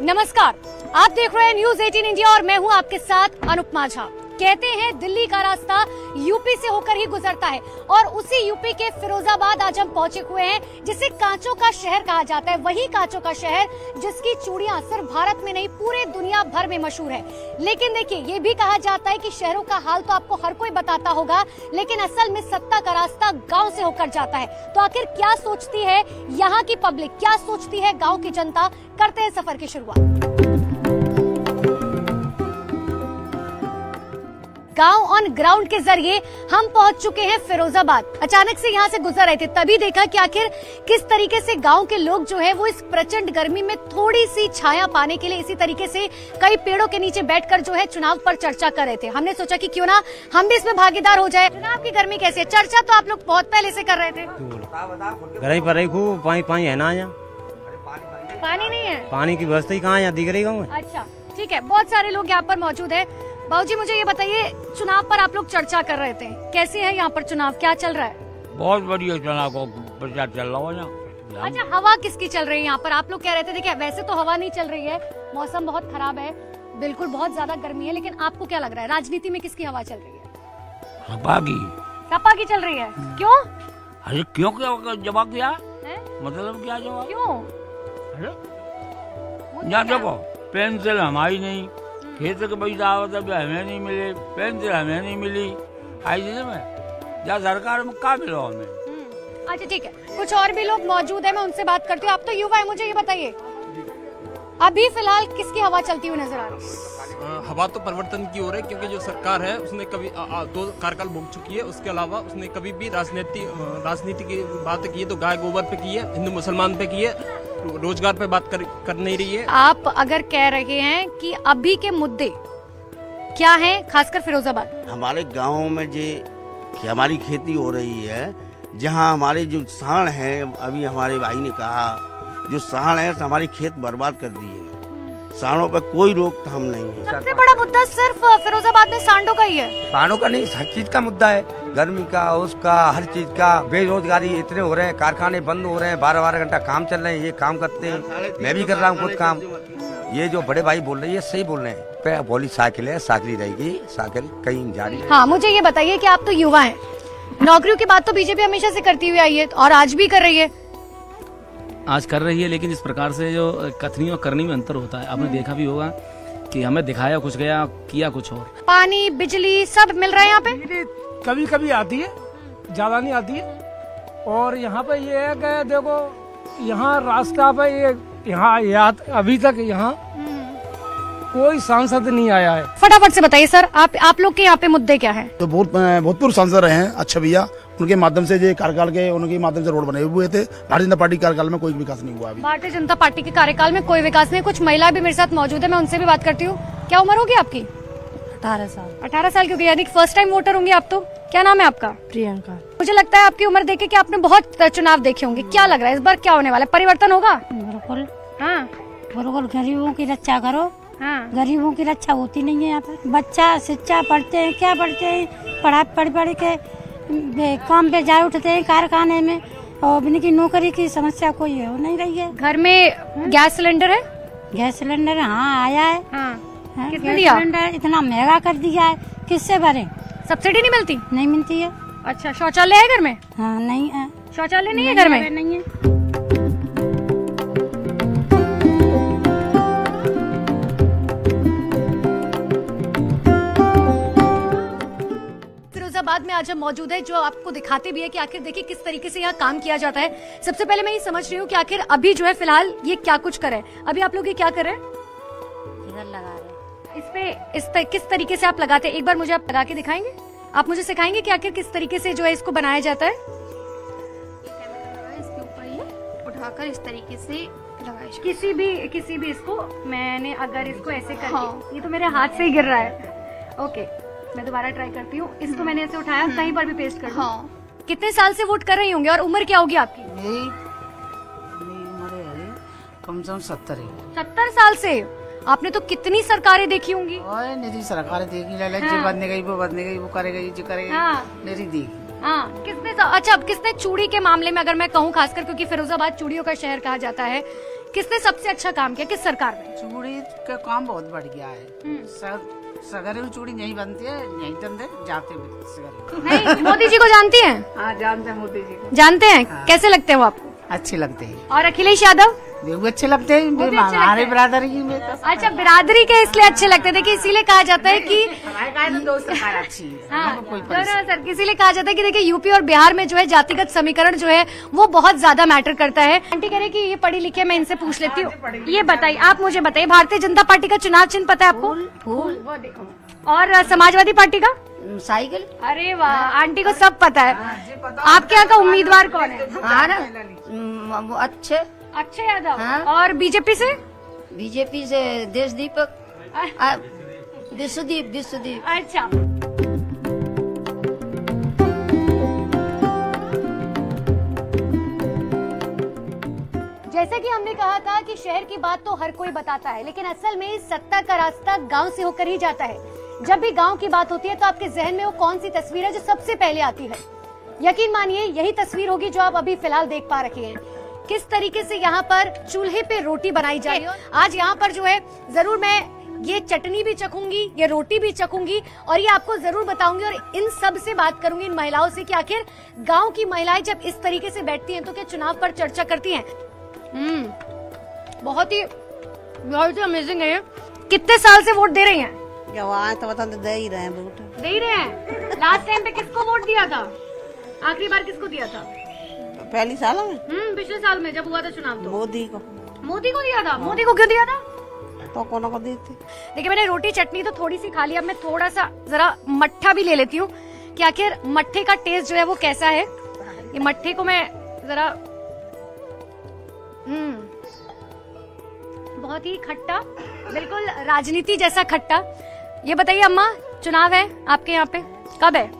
नमस्कार, आप देख रहे हैं न्यूज 18 इंडिया और मैं हूं आपके साथ अनुपमा झा। कहते हैं दिल्ली का रास्ता यूपी से होकर ही गुजरता है और उसी यूपी के फिरोजाबाद आज हम पहुंचे हुए हैं, जिसे कांचों का शहर कहा जाता है। वही कांचों का शहर जिसकी चूड़ियां सिर्फ भारत में नहीं पूरे दुनिया भर में मशहूर है। लेकिन देखिए, ये भी कहा जाता है कि शहरों का हाल तो आपको हर कोई बताता होगा, लेकिन असल में सत्ता का रास्ता गाँव से होकर जाता है। तो आखिर क्या सोचती है यहाँ की पब्लिक, क्या सोचती है गाँव की जनता? करते हैं सफर की शुरुआत। गांव ऑन ग्राउंड के जरिए हम पहुंच चुके हैं फिरोजाबाद। अचानक से यहां से गुजर रहे थे, तभी देखा कि आखिर किस तरीके से गांव के लोग जो है वो इस प्रचंड गर्मी में थोड़ी सी छाया पाने के लिए इसी तरीके से कई पेड़ों के नीचे बैठकर जो है चुनाव पर चर्चा कर रहे थे। हमने सोचा कि क्यों ना हम भी इसमें भागीदार हो जाए। चुनाव की गर्मी कैसी है? चर्चा तो आप लोग बहुत पहले से कर रहे थे। पानी है ना यहाँ? पानी नहीं है? पानी की व्यवस्था ही कहाँ यहाँ दिख रही गाँव में? अच्छा ठीक है, बहुत सारे लोग यहाँ पर मौजूद है। बाबूजी, मुझे ये बताइए, चुनाव पर आप लोग चर्चा कर रहे थे, कैसे है यहाँ पर चुनाव, क्या चल रहा है? बहुत बढ़िया चुनाव का प्रचार चल रहा है यहाँ। अच्छा, हवा किसकी चल रही है यहाँ पर? आप लोग कह रहे थे, देखिए वैसे तो हवा नहीं चल रही है, मौसम बहुत खराब है, बिल्कुल बहुत ज्यादा गर्मी है, लेकिन आपको क्या लग रहा है राजनीति में किसकी हवा चल रही है? सपा की चल रही है। क्यों? अरे क्यों, क्या जवाब क्या है? मतलब क्या जवाब? क्यों? यहाँ देखो, पेंसिल हमारी नहीं, खेत के पैसा आवता भी हमें नहीं मिले, पेंसिल हमें नहीं मिली, आई में या सरकार में कहाँ मिला हमें। अच्छा ठीक है, कुछ और भी लोग मौजूद है, मैं उनसे बात करती हूँ। आप तो युवा है, मुझे ये बताइए अभी फिलहाल किसकी हवा चलती हुई नजर आ रही है? हवा तो परिवर्तन की ओर है, क्योंकि जो सरकार है उसने कभी 2 कार्यकाल भोग चुकी है। उसके अलावा उसने कभी भी राजनीति की बात की है तो गाय गोबर पे की है, हिंदू मुसलमान पे की है, रोजगार पे बात कर नहीं रही है। आप अगर कह रहे हैं कि अभी के मुद्दे क्या हैं, खासकर फिरोजाबाद? हमारे गांव में जो हमारी खेती हो रही है, जहां हमारे जो सांड है, अभी हमारे भाई ने कहा जो सांड है हमारी खेत बर्बाद कर दी है। सांडों पे कोई रोकथाम नहीं है। सबसे बड़ा मुद्दा सिर्फ फिरोजाबाद में सांडों का ही है? सांडों का नहीं, हर चीज का मुद्दा है, गर्मी का, उसका, हर चीज का। बेरोजगारी इतने हो रहे हैं, कारखाने बंद हो रहे हैं, 12-12 घंटा काम चल रहे हैं, ये काम करते हैं, मैं भी कर रहा हूँ खुद काम। ये जो बड़े भाई बोल रहे हैं ये सही बोल रहे हैं। बोली साइकिल है, साइकिल रहेगी, साइकिल कहीं जारी है। हाँ, मुझे ये बताइए कि आप तो युवा हैं, नौकरियों की बात तो बीजेपी हमेशा से करती हुई आई है और आज भी कर रही है। आज कर रही है, लेकिन इस प्रकार से जो कथनी और करनी में अंतर होता है। आपने देखा भी होगा कि हमें दिखाया कुछ गया, किया कुछ और। पानी, बिजली सब मिल रहा है यहाँ पे? कभी कभी आती है, ज्यादा नहीं आती है। और यहाँ पे ये है कि देखो, यहाँ रास्ता पे यहाँ अभी तक यहाँ कोई सांसद नहीं आया है। फटाफट से बताइए सर, आप लोग के यहाँ पे मुद्दे क्या हैं? तो भूतपूर्व सांसद रहे हैं अच्छा भैया, उनके माध्यम से जो कार्यकाल के उनके माध्यम से रोड बने हुए थे। भारतीय जनता पार्टी कार्यकाल में कोई विकास नहीं हुआ। भारतीय जनता पार्टी के कार्यकाल में कोई विकास नहीं। कुछ महिला भी मेरे साथ मौजूद है, मैं उनसे भी बात करती हूँ। क्या उम्र होगी आपकी? 18 साल। 18 साल क्योंकि यानी फर्स्ट टाइम वोटर होंगे आप तो। क्या नाम है आपका? प्रियंका। मुझे लगता है आपकी उम्र देख के कि आपने बहुत चुनाव देखे होंगे, क्या लग रहा है इस बार क्या होने वाला है? परिवर्तन होगा? बिल्कुल। हाँ बिल्कुल, गरीबों की रक्षा करो। हाँ। गरीबों की रक्षा होती नहीं है यहाँ पर। बच्चा शिक्षा पढ़ते हैं, क्या पढ़ते हैं, पढ़ के काम पे जा उठते हैं कारखाने में, और इनकी नौकरी की समस्या कोई हो नहीं रही है। घर में गैस सिलेंडर है? गैस सिलेंडर हाँ आया है। हाँ। किसने दिया? सिलेंडर इतना महंगा कर दिया है, किससे भरे? सब्सिडी नहीं मिलती? नहीं मिलती है। अच्छा, शौचालय है घर में? हाँ नहीं है। शौचालय नहीं है घर में? नहीं है। फिरोजाबाद में आज हम मौजूद है, जो आपको दिखाते भी है कि आखिर देखिए किस तरीके से यहाँ काम किया जाता है। सबसे पहले मैं ये समझ रही हूँ कि आखिर अभी जो है फिलहाल ये क्या कुछ करे। अभी आप लोग ये क्या कर रहे हैं? लगा रहे। इस पे किस तरीके से आप लगाते हैं? एक बार मुझे आप लगा के दिखाएंगे? आप मुझे सिखाएंगे कि आखिर किस तरीके से जो है इसको बनाया जाता है? इसके ऊपर ये उठाकर इस तरीके से लगाया। किसी भी इसको मैंने अगर इसको ऐसे करके, ये तो मेरे हाथ से ही गिर रहा है। ओके, मैं दोबारा ट्राई करती हूँ। इसको मैंने ऐसे उठाया, कहीं पर भी पेस्ट कर दूं। कितने साल से वोट कर रही होंगे और उम्र क्या होगी आपकी? उम्र कम से कम 70 है। 70 साल से? आपने तो कितनी सरकारें देखी होंगी। नहीं सरकारें देखी, हाँ। बदने गई, वो करेगी, जो करेगी, हाँ। नहीं देखी। हाँ, किसने अच्छा, अब किसने चूड़ी के मामले में अगर मैं कहूँ, खासकर क्योंकि फिरोजाबाद चूड़ियों का शहर कहा जाता है, किसने सबसे अच्छा काम किया, किस सरकार में? चूड़ी का काम बहुत बढ़ गया है। सगरे में चूड़ी यही बनती है, यही धंधे जाते नहीं। मोदी जी को जानती हैं? हाँ जानते हैं, मोदी जी को जानते हैं। हाँ। कैसे लगते हैं वो आपको? अच्छे लगते हैं। और अखिलेश यादव भी अच्छे लगते हैं, हमारे बिरादरी में। अच्छा, बिरादरी के इसलिए अच्छे लगते हैं। देखिए इसीलिए कहा जाता है कि दो सरकार अच्छी है। हाँ, सर इसीलिए कहा जाता है कि देखिए यूपी और बिहार में जो है जातिगत समीकरण जो है वो बहुत ज्यादा मैटर करता है। आंटी कह रहे कि ये पढ़ी लिखी है, मैं इनसे पूछ लेती हूँ। ये बताइए, आप मुझे बताइए, भारतीय जनता पार्टी का चुनाव चिन्ह पता है आपको? फूल। और समाजवादी पार्टी का? साइकिल। अरे वाह, आंटी को सब पता है। आपके यहाँ का उम्मीदवार कौन है? अच्छे यादव। हाँ? और बीजेपी से? बीजेपी से देश दीपक, विश्वदीप। अच्छा, जैसे कि हमने कहा था कि शहर की बात तो हर कोई बताता है, लेकिन असल में सत्ता का रास्ता गांव से होकर ही जाता है। जब भी गांव की बात होती है तो आपके जहन में वो कौन सी तस्वीर है जो सबसे पहले आती है? यकीन मानिए यही तस्वीर होगी जो आप अभी फिलहाल देख पा रखे हैं। किस तरीके से यहाँ पर चूल्हे पे रोटी बनाई जा रही है। आज यहाँ पर जो है जरूर मैं ये चटनी भी चखूंगी, ये रोटी भी चखूंगी और ये आपको जरूर बताऊंगी और इन सब से बात करूंगी, इन महिलाओं से, कि आखिर गांव की महिलाएं जब इस तरीके से बैठती हैं तो क्या चुनाव पर चर्चा करती हैं? बहुत ही अमेजिंग है। कितने साल से वोट दे रही हैं? तो बता दे ही रहे हैं, वोट दे ही रहे हैं। लास्ट टाइम पे किसको वोट दिया था? आखिरी बार किसको दिया था? पहली साल में? पिछले साल में जब हुआ था चुनाव तो मोदी को दिया था। मोदी को क्यों दिया था? तो कौन को देते? देखिए मैंने रोटी चटनी तो थोड़ी सी खा ली, अब मैं थोड़ा सा जरा मट्ठा भी ले लेती हूँ कि आखिर मट्ठे का टेस्ट जो है वो कैसा है। ये मट्ठे को मैं जरा बहुत ही खट्टा, बिल्कुल राजनीति जैसा खट्टा। ये बताइए अम्मा, चुनाव है आपके यहाँ पे, कब है?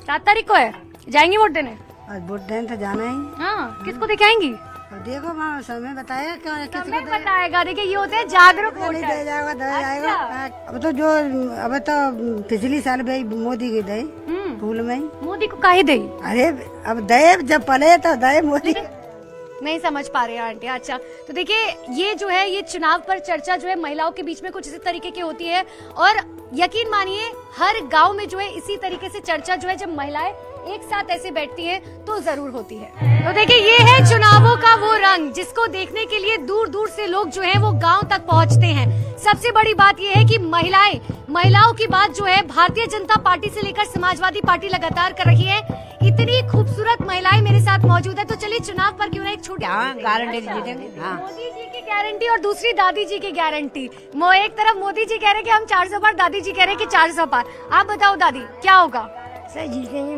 7 तारीख को है। जाएंगी वोट देने? वोट देने तो जाना ही। हाँ, किसको दिखाएंगी? देखो माँ, समय बताएगा क्या? समय बताएगा। देखिए ये होते हैं जागरूक वोटर। दे जाएगा। अब तो पिछली साल भी मोदी को दे, फूल में। मोदी को काहे दे? अरे अब दे, जब पले तो दे मोदी। नहीं समझ पा रहे हैं आंटी। अच्छा, तो देखिए ये जो है ये चुनाव पर चर्चा जो है महिलाओं के बीच में कुछ इसी तरीके की होती है और यकीन मानिए हर गांव में जो है इसी तरीके से चर्चा जो है जब महिलाएं एक साथ ऐसे बैठती हैं तो जरूर होती है। तो देखिए ये है चुनावों का वो रंग जिसको देखने के लिए दूर दूर से लोग जो है वो गांव तक पहुंचते हैं। सबसे बड़ी बात ये है कि महिलाओं की बात जो है भारतीय जनता पार्टी से लेकर समाजवादी पार्टी लगातार कर रही है। इतनी खूबसूरत महिलाएं मेरे साथ मौजूद है, तो चलिए चुनाव पर क्यों ना एक छोटी गारंटी जीतेंगे। मोदी जी की गारंटी और दूसरी दादी जी की गारंटी। एक तरफ मोदी जी कह रहे कि हम 400 पार, दादी जी कह रहे कि 400 पार। आप बताओ दादी क्या होगा? सर जीतेंगे,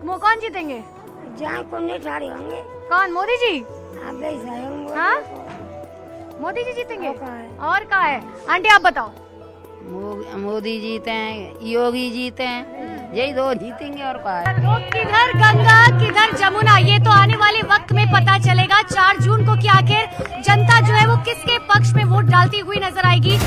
वो कौन जीतेंगे? होंगे। कौन? मोदी जी? हाँ? मोदी जी जीतेंगे। और कहा है आंटी आप बताओ? मोदी जीते हैं, योगी जीते हैं, यही दो जीतेंगे और कहा है। तो किधर गंगा किधर जमुना, ये तो आने वाले वक्त में पता चलेगा 4 जून को कि आखिर जनता जो है वो किसके पक्ष में वोट डालती हुई नजर आएगी।